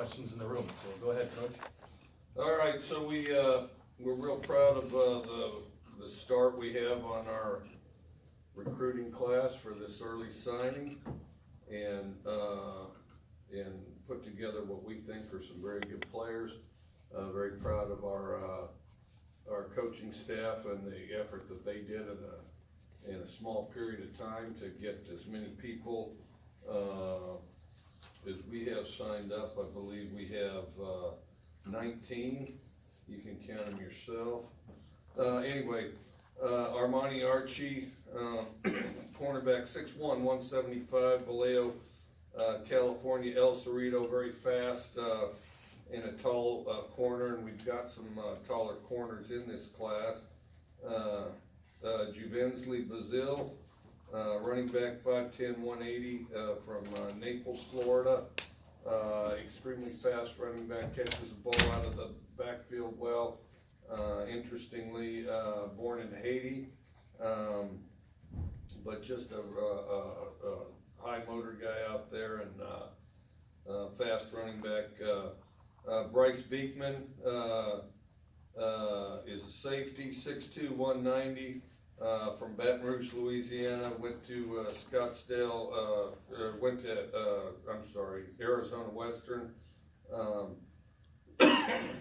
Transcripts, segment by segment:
questions in the room, so go ahead, Coach. All right, so we're real proud of the start we have on our recruiting class for this early signing, and put together what we think are some very good players. Very proud of our coaching staff and the effort that they did in a small period of time to get as many people as we have signed up. I believe we have 19. You can count them yourself. Anyway, Armani Archie, cornerback, 6'1", 175, Vallejo, California. El Cerrito, very fast and a tall corner, and we've got some taller corners in this class. Juvensley Bazil, running back, 5'10", 180, from Naples, Florida. Extremely fast running back, catches the ball out of the backfield well. Interestingly, born in Haiti, but just a high motor guy out there, and fast running back. Bryce Beekman is a safety, 6'2", 190, from Baton Rouge, Louisiana. Went to Scottsdale, Arizona Western.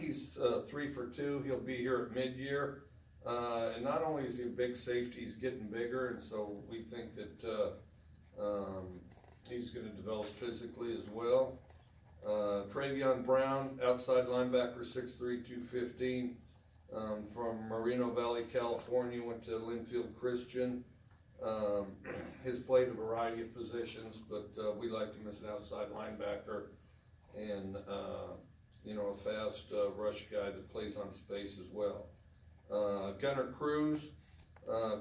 He's 3 for 2. He'll be here at mid-year. And not only is he a big safety, he's getting bigger, and so we think that he's going to develop physically as well. Travion Brown, outside linebacker, 6'3", 215, from Moreno Valley, California. Went to Linfield Christian. Has played a variety of positions, but we like him as an outside linebacker, and a fast rush guy that plays on space as well. Gunnar Cruz,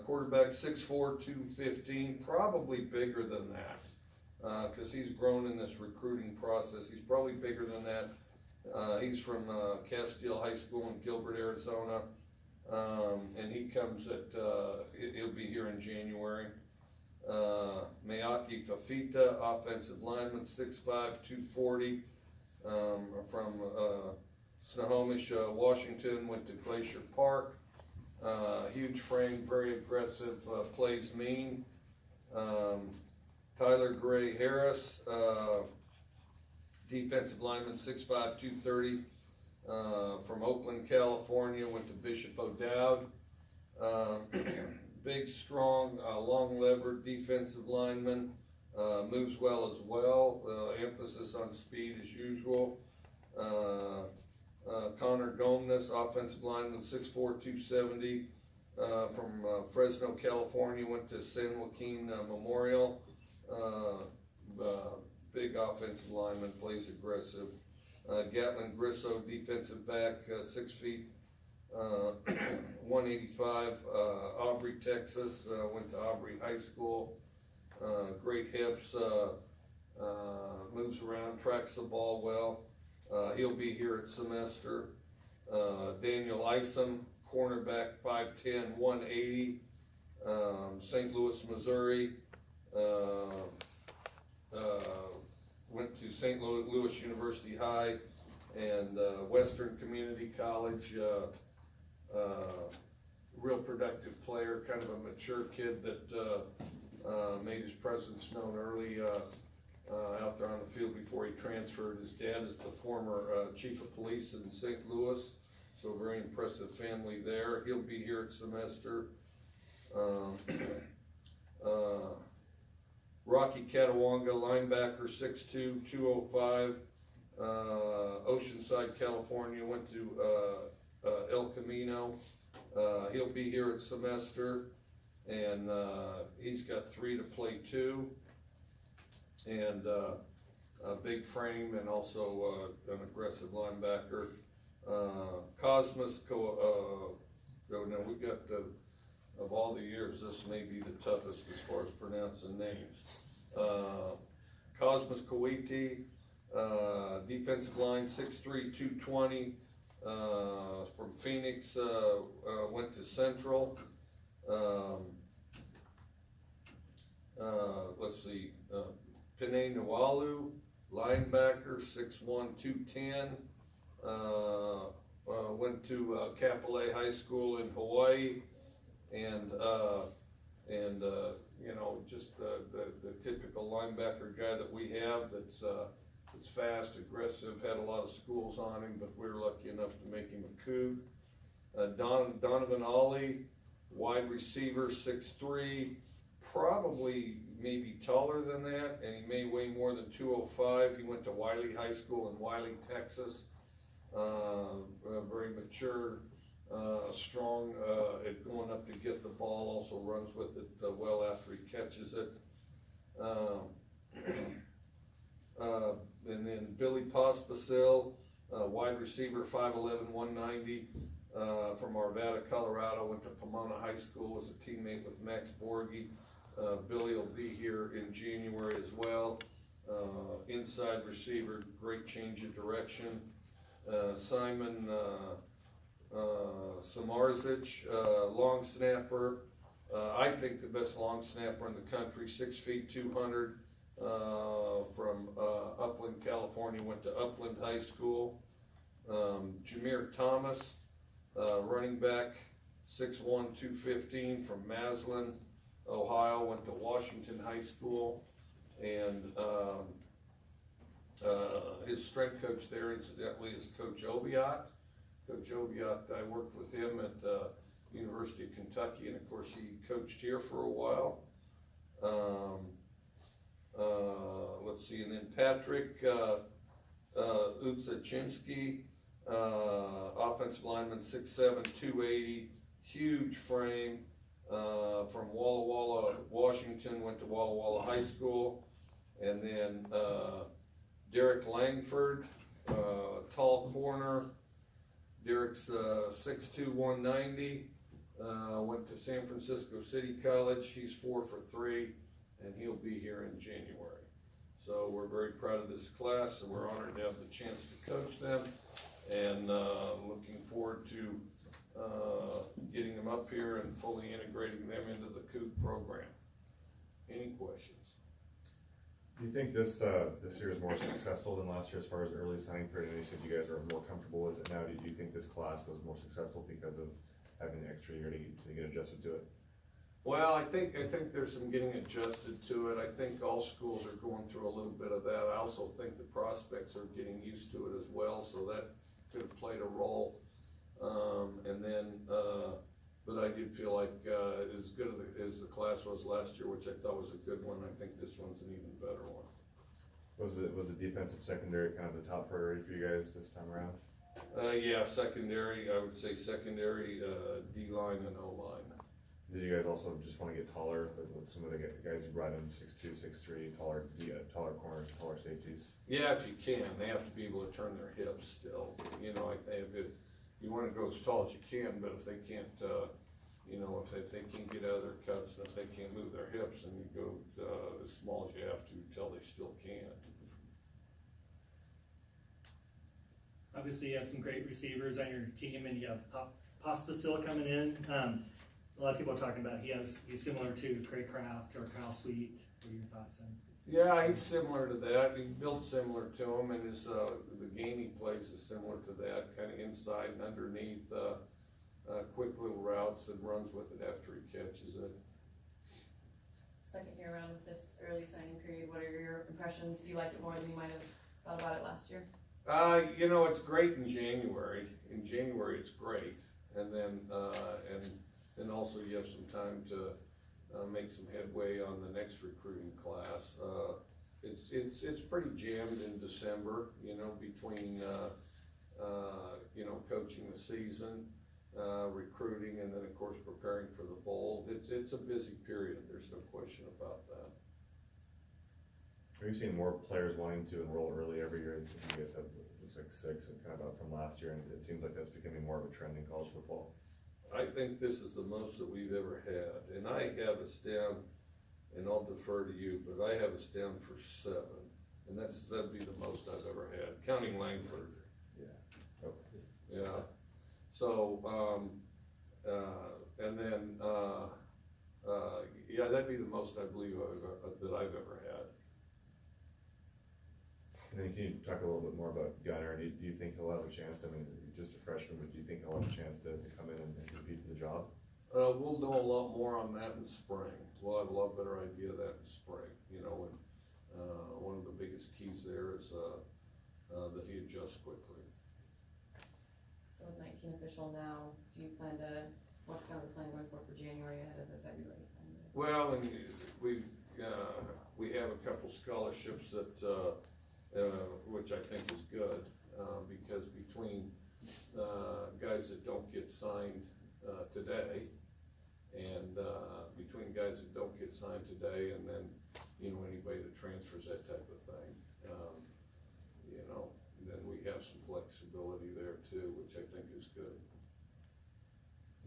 quarterback, 6'4", 215, probably bigger than that, because he's grown in this recruiting process. He's probably bigger than that. He's from Castile High School in Gilbert, Arizona, and he comes he'll be here in January. Mayaki Fafita, offensive lineman, 6'5", 240, from Snohomish, Washington. Went to Glacier Park. Huge frame, very aggressive, plays mean. Tyler Gray Harris, defensive lineman, 6'5", 230, from Oakland, California. Went to Bishop O'Dowd. Big, strong, long-levered defensive lineman. Moves well as well. Emphasis on speed as usual. Connor Gomez, offensive lineman, 6'4", 270, from Fresno, California. Went to San Joaquin Memorial. Big offensive lineman, plays aggressive. Gatlin Grisso, defensive back, 6 feet, 185, Aubrey, Texas. Went to Aubrey High School. Great hips, moves around, tracks the ball well. He'll be here at semester. Daniel Isom, cornerback, 5'10", 180, St. Louis, Missouri. Went to St. Louis University High and Western Community College. Real productive player, kind of a mature kid that made his presence known early out there on the field before he transferred. His dad is the former chief of police in St. Louis, so very impressive family there. He'll be here at semester. Rocky Catawanga, linebacker, 6'2", 205, Oceanside, California. Went to El Camino. He'll be here at semester, and he's got 3 to play 2, and a big frame, and also an aggressive linebacker. Cosmos, we've got of all the years, this may be the toughest as far as pronouncing names. Cosmos Kawiti, defensive line, 6'3", 220, from Phoenix. Went to Central. Let's see, Pinay Nawalu, linebacker, 6'1", 210. Went to Kapolei High School in Hawaii, and you know, just the typical linebacker guy that we have that's fast, aggressive, had a lot of schools on him, but we were lucky enough to make him a Coug. Donovan Ollie, wide receiver, 6'3", probably maybe taller than that, and he may weigh more than 205. He went to Wiley High School in Wiley, Texas. Very mature, strong at going up to get the ball, also runs with it well after he catches it. And then Billy Pospisil, wide receiver, 5'11", 190, from Arvada, Colorado, went to Pomona High School, was a teammate with Max Borghi. Billy will be here in January as well. Inside receiver, great change of direction. Simon Samarzic, long snapper. I think the best long snapper in the country, 6 feet 200, from Upland, California, went to Upland High School. Jameer Thomas, running back, 6'1", 215, from Maslin, Ohio, went to Washington High School, and his strength coach there, incidentally, is Coach Obiot. Coach Obiot, I worked with him at University of Kentucky, and of course he coached here for a while. Let's see, and then Patrick Utsachinsky, offensive lineman, 6'7", 280, huge frame, from Walla Walla, Washington, went to Walla Walla High School. And then Derek Langford, tall corner. Derek's 6'2", 190, went to San Francisco City College. He's 4 for 3, and he'll be here in January. So we're very proud of this class, and we're honored to have the chance to coach them, and looking forward to getting them up here and fully integrating them into the Coug program. Any questions? Do you think this year is more successful than last year as far as early signing period? And you said you guys are more comfortable with it now. Do you think this class was more successful because of having an extra year to get adjusted to it? Well, I think there's some getting adjusted to it. I think all schools are going through a little bit of that. I also think the prospects are getting used to it as well, so that could have played a role. But I did feel like as good as the class was last year, which I thought was a good one, I think this one's an even better one. Was the defensive secondary kind of the top priority for you guys this time around? Yeah, secondary, I would say secondary, D-line and O-line. Did you guys also just want to get taller with some of the guys you brought in, 6'2", 6'3", taller corners, taller safeties? Yeah, if you can. They have to be able to turn their hips still. You know, you want to go as tall as you can, but if they can't, you know, if they can't get out of their cuts, and if they can't move their hips, then you go as small as you have to until they still can. Obviously, you have some great receivers on your team, and you have Pospisil coming in. A lot of people are talking about he's similar to Craig Kraft or Kyle Sweet. What are your thoughts on? Yeah, he's similar to that. He's built similar to him, and his the game he plays is similar to that, kind of inside and underneath, quick little routes and runs with it after he catches it. Second year around with this early signing period, what are your impressions? Do you like it more than you might have thought about it last year? You know, it's great in January. In January, it's great, and then also you have some time to make some headway on the next recruiting class. It's pretty jammed in December, you know, between you know, coaching the season, recruiting, and then of course preparing for the bowl. It's a busy period. There's no question about that. Are you seeing more players wanting to enroll early every year? I think you guys have, it's like 6 and kind of up from last year, and it seems like that's becoming more of a trend in college football. I think this is the most that we've ever had, and I have us down, and I'll defer to you, but I have us down for 7, and that'd be the most I've ever had, counting Langford. Yeah. Okay. Yeah. So, and then, yeah, that'd be the most I believe that I've ever had. And then can you talk a little bit more about Gunner? Do you think he'll have a chance, I mean, he's just a freshman, but do you think he'll have a chance to come in and compete for the job? We'll know a lot more on that in spring. We'll have a lot better idea of that in spring, you know, and, one of the biggest keys there is, that he adjusts quickly. So with 19 official now, do you plan to, what's kind of the plan going for January ahead of the February signing? Well, and we have a couple scholarships that, which I think is good, because between, guys that don't get signed, today, and, between guys that don't get signed today, and then, you know, anybody that transfers, that type of thing, you know, then we have some flexibility there too, which I think is good.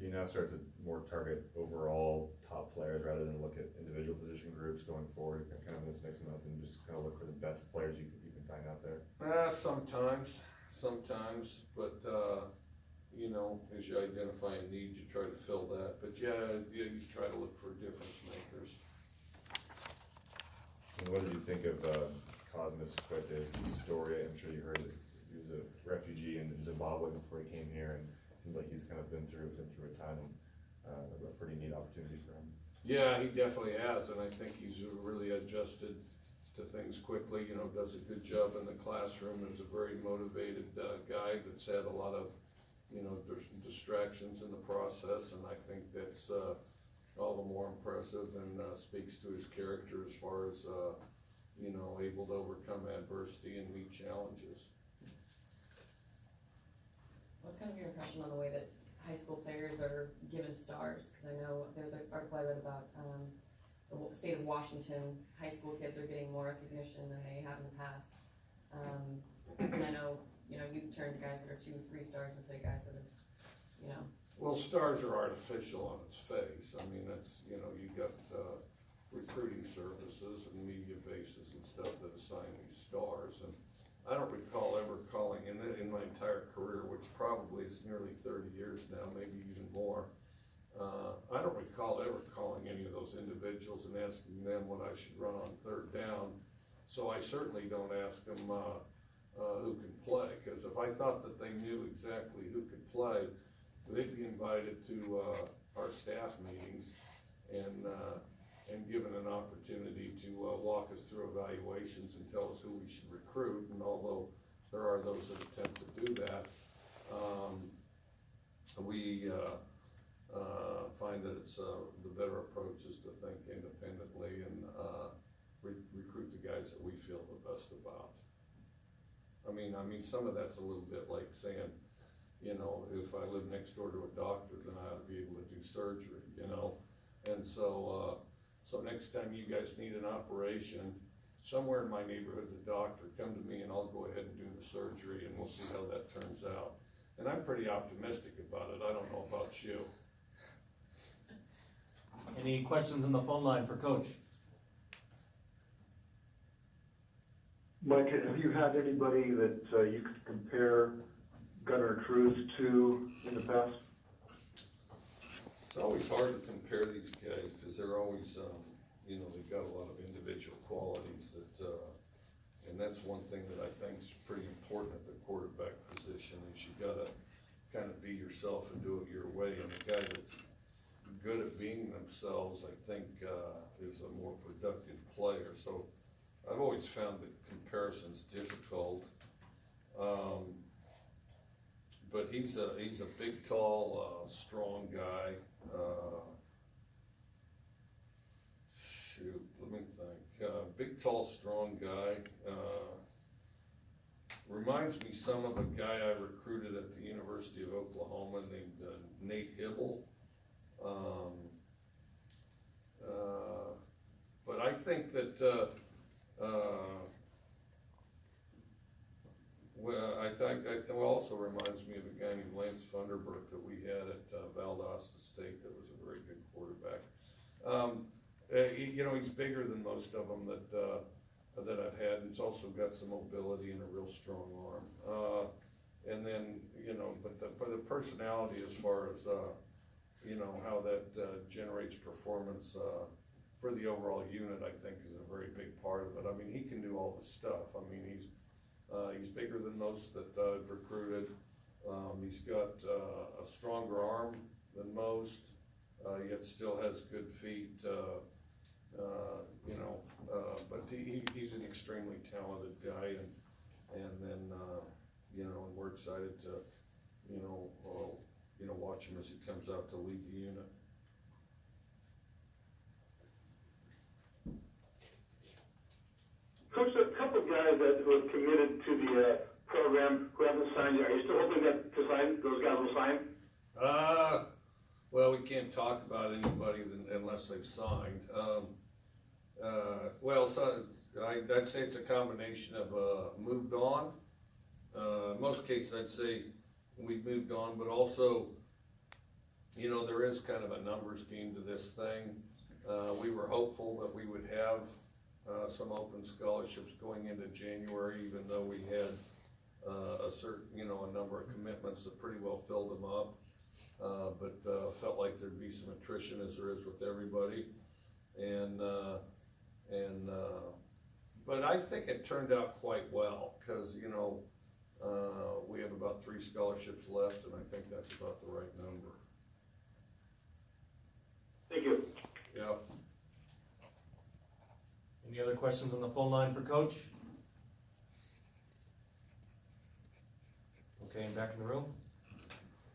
You now start to more target overall top players rather than look at individual position groups going forward, kind of this next month, and just kind of look for the best players you can find out there? Sometimes, but, you know, as you identify a need, you try to fill that, but yeah, you try to look for difference makers. And what did you think of Cosmas Quete's story? I'm sure you heard that he was a refugee in Zimbabwe before he came here, and it seems like he's kind of been through a ton, and a pretty neat opportunity for him. Yeah, he definitely has, and I think he's really adjusted to things quickly, you know, does a good job in the classroom, is a very motivated guy that's had a lot of, you know, distractions in the process, and I think that's all the more impressive, and speaks to his character as far as, you know, able to overcome adversity and meet challenges. What's kind of your impression on the way that high school players are given stars? Because I know there's an article I read about the state of Washington, high school kids are getting more recognition than they have in the past. And I know, you know, you've turned guys that are 2, 3 stars into guys that have, you know. Well, stars are artificial on its face. I mean, that's, you know, you got recruiting services and media bases and stuff that assign these stars, and I don't recall ever calling in my entire career, which probably is nearly 30 years now, maybe even more. I don't recall ever calling any of those individuals and asking them what I should run on third down. So I certainly don't ask them who can play, because if I thought that they knew exactly who could play, they'd be invited to our staff meetings and given an opportunity to walk us through evaluations and tell us who we should recruit. And although there are those that attempt to do that, we find that it's the better approach is to think independently and recruit the guys that we feel the best about. I mean, some of that's a little bit like saying, you know, if I live next door to a doctor, then I ought to be able to do surgery, you know? And so, so next time you guys need an operation, somewhere in my neighborhood, the doctor, come to me and I'll go ahead and do the surgery, and we'll see how that turns out. And I'm pretty optimistic about it. I don't know about you. Any questions on the phone line for Coach? Mike, have you had anybody that you could compare Gunnar Cruz to in the past? It's always hard to compare these guys because they're always, you know, they've got a lot of individual qualities that, and that's one thing that I think is pretty important at the quarterback position is you gotta kind of be yourself and do it your way. And the guy that's good at being themselves, I think, is a more productive player. So I've always found that comparison's difficult. But he's a big, tall, strong guy. Let me think. Big, tall, strong guy. Reminds me some of a guy I recruited at the University of Oklahoma named Nate Hibble. But I think that, well, I think it also reminds me of a guy named Lance Funderburk that we had at Valdosta State that was a very good quarterback. You know, he's bigger than most of them that I've had, and he's also got some mobility and a real strong arm. And then, you know, but the personality as far as, you know, how that generates performance for the overall unit, I think is a very big part of it. I mean, he can do all the stuff. I mean, He's bigger than most that I've recruited. He's got a stronger arm than most, yet still has good feet, but he's an extremely talented guy, and then, and we're excited to, watch him as he comes out to lead the unit. Coach, a couple of guys that were committed to the program who haven't signed yet, are you still hoping that those guys will sign? Well, we can't talk about anybody unless they've signed. I'd say it's a combination of, moved on. In most cases, I'd say we've moved on, but also, there is kind of a numbers game to this thing. We were hopeful that we would have, some open scholarships going into January, even though we had, a certain, a number of commitments that pretty well filled them up. But felt like there'd be some attrition as there is with everybody. But I think it turned out quite well, cause we have about 3 scholarships left, and I think that's about the right number. Thank you. Yeah. Any other questions on the phone line for Coach? Okay, and back in the room?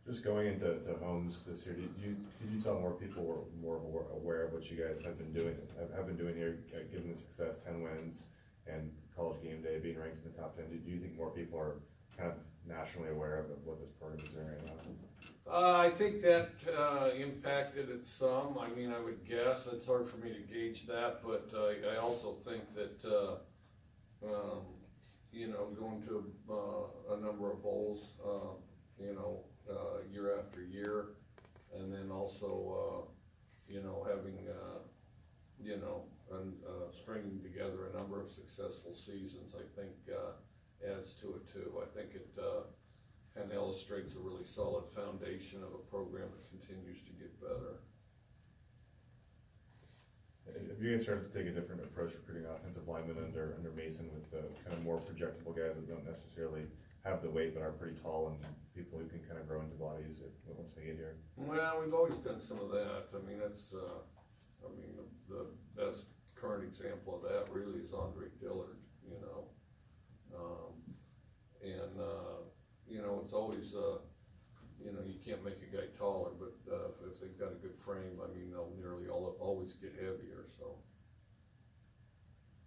Just going into homes this year, could you tell more people were more aware of what you guys have been doing here, given the success, 10 wins, and college game day being ranked in the top 10? Do you think more people are kind of nationally aware of what this program is doing right now? I think that impacted it some. I mean, I would guess. It's hard for me to gauge that, but I also think that going to a number of bowls, year after year, and then also having stringing together a number of successful seasons, I think adds to it too. I think it kind of illustrates a really solid foundation of a program that continues to get better. Have you guys started to take a different approach recruiting offensive linemen under Mason with the kind of more projectable guys that don't necessarily have the weight but are pretty tall and people who can kind of grow into bodies once they get here? Well, we've always done some of that. I mean, that's, the best current example of that really is Andre Dillard, it's always, you can't make a guy taller, but, if they've got a good frame, I mean, they'll nearly always get heavier, so.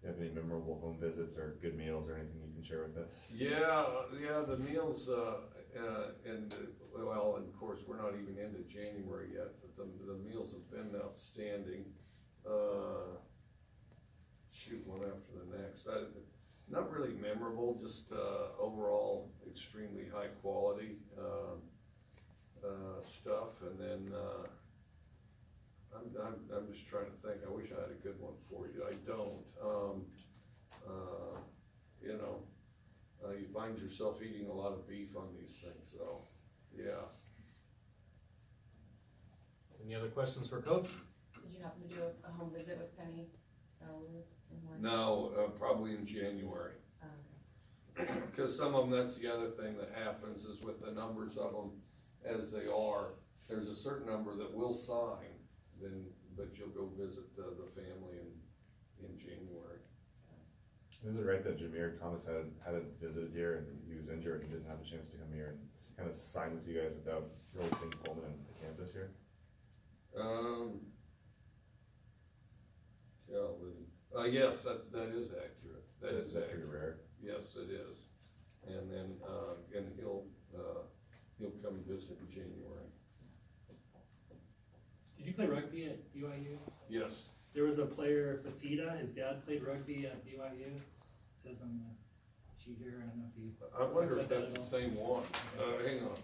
Do you have any memorable home visits or good meals or anything you can share with us? Yeah, the meals, and of course, we're not even into January yet, but the meals have been outstanding. Shoot, one after the next. Not really memorable, just overall extremely high quality stuff, and then I'm just trying to think. I wish I had a good one for you. I don't. You find yourself eating a lot of beef on these things, so yeah. Any other questions for Coach? Did you happen to do a home visit with Penny? No, probably in January. Because some of them, that's the other thing that happens is with the numbers of them as they are, there's a certain number that will sign, but you'll go visit the family in January. Is it right that Jameer Thomas hadn't visited here and he was injured and didn't have a chance to come here and kind of sign with you guys without really seeing Coleman on the campus here? Yes, that is accurate. That is pretty accurate. rare? Yes, it is. And then, and he'll come visit in January. Did you play rugby at BYU? Yes. There was a player, Fafita, his dad played rugby at BYU. It says on the sheet here, I don't know if you. I wonder if that's the same one. Hang on,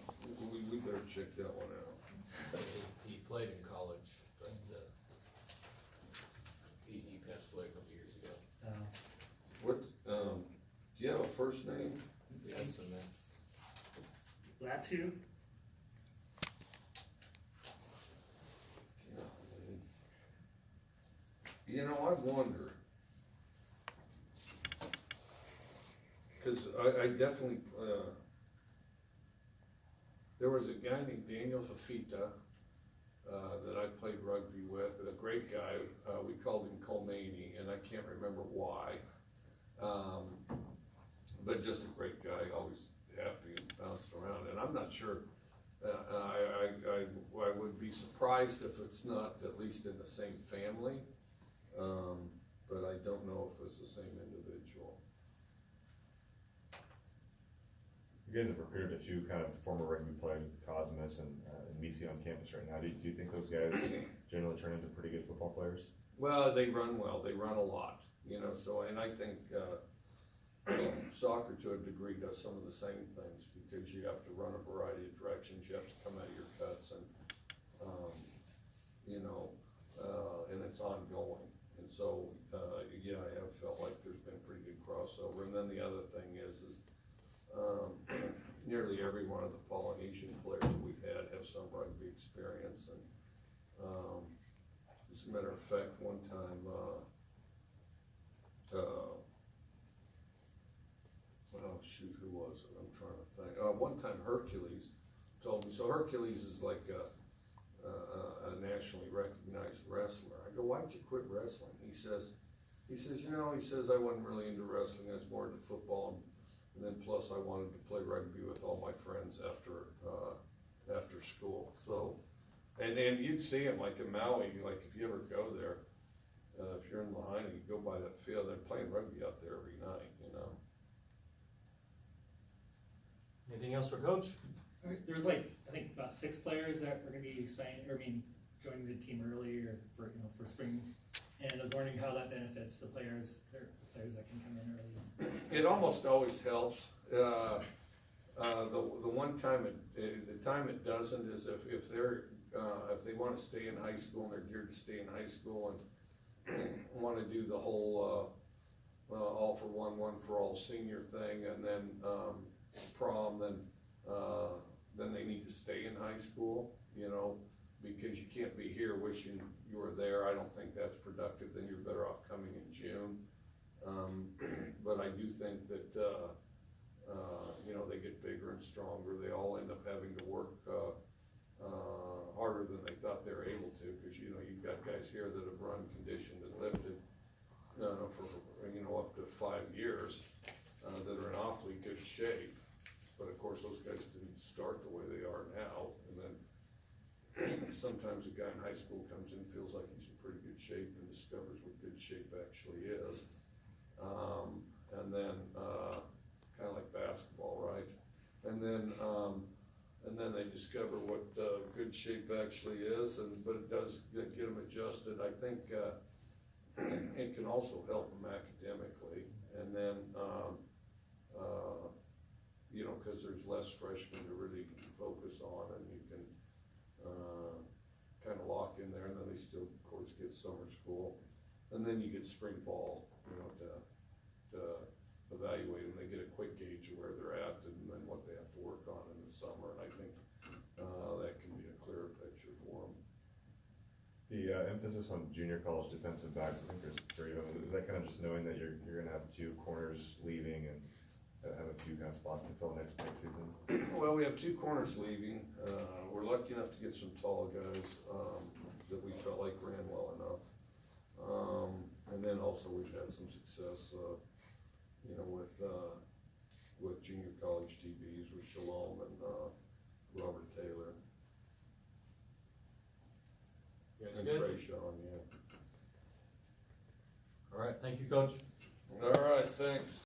we better check that one out. He played in college, but he passed away a couple years ago. What, do you have a first name? Yes, and then Latu? I wonder, cause I definitely, there was a guy named Daniel Fafita, that I played rugby with, a great guy, we called him Colmani, and I can't remember why. But just a great guy, always happy and bouncing around, and I'm not sure, I would be surprised if it's not at least in the same family, but I don't know if it's the same individual. You guys have recruited a few kind of former rugby players with Cosmos and Misi on campus right now. Do you think those guys generally turn into pretty good football players? Well, they run well, they run a lot, you know, so, and I think, soccer to a degree does some of the same things, because you have to run a variety of directions, you have to come out of your cuts, and, you know, and it's ongoing. And so, yeah, I have felt like there's been pretty good crossover. And then the other thing is nearly every one of the Polynesian players we've had have some rugby experience. And, as a matter of fact, one time, oh shoot, who was it? I'm trying to think. One time Hercules told me, so Hercules is like a nationally recognized wrestler. I go, why'd you quit wrestling? He says, you know, I wasn't really into wrestling, I was more into football, and then plus I wanted to play rugby with all my friends after school. So, and you'd see him like in Maui, like if you ever go there, if you're in Lahaina, you go by that field, they're playing rugby out there every night, you know. Anything else for Coach? There's like, I think about 6 players that are gonna be joining the team early or for, for spring. And I was wondering how that benefits the players that can come in early. It almost always helps. The one time the time it doesn't is if they wanna stay in high school and they're geared to stay in high school and wanna do the whole, all for one for all senior thing, and then, prom, then they need to stay in high school, you know, because you can't be here wishing you were there. I don't think that's productive. Then you're better off coming in June. But I do think that, you know, they get bigger and stronger. They all end up having to work, harder than they thought they were able to, because, you know, you've got guys here that have run, conditioned, and lifted, for, you know, up to 5 years, that are in awfully good shape. But of course, those guys didn't start the way they are now, and then sometimes a guy in high school comes in, feels like he's in pretty good shape, and discovers what good shape actually is. And then, kinda like basketball, right? And then they discover what, good shape actually is, but it does get them adjusted. I think, it can also help them academically, and then, you know, cause there's less freshmen to really focus on, and you can, kinda lock in there, and then they still, of course, get summer school. And then you get spring ball, you know, to evaluate them. They get a quick gauge of where they're at, and then what they have to work on in the summer, and I think, that can be a clearer picture for them. The emphasis on junior college defensive backs, I think there's 3 of them. Is that kind of just knowing that you're gonna have 2 corners leaving and have a few kind of spots to fill next season? Well, we have 2 corners leaving. We're lucky enough to get some tall guys, that we felt like ran well enough. And then also we've had some success, you know, with junior college DBs, with Shalom and, Robert Taylor. You guys And good? Trey Shawn, yeah. All right, thank you, Coach. All right, thanks.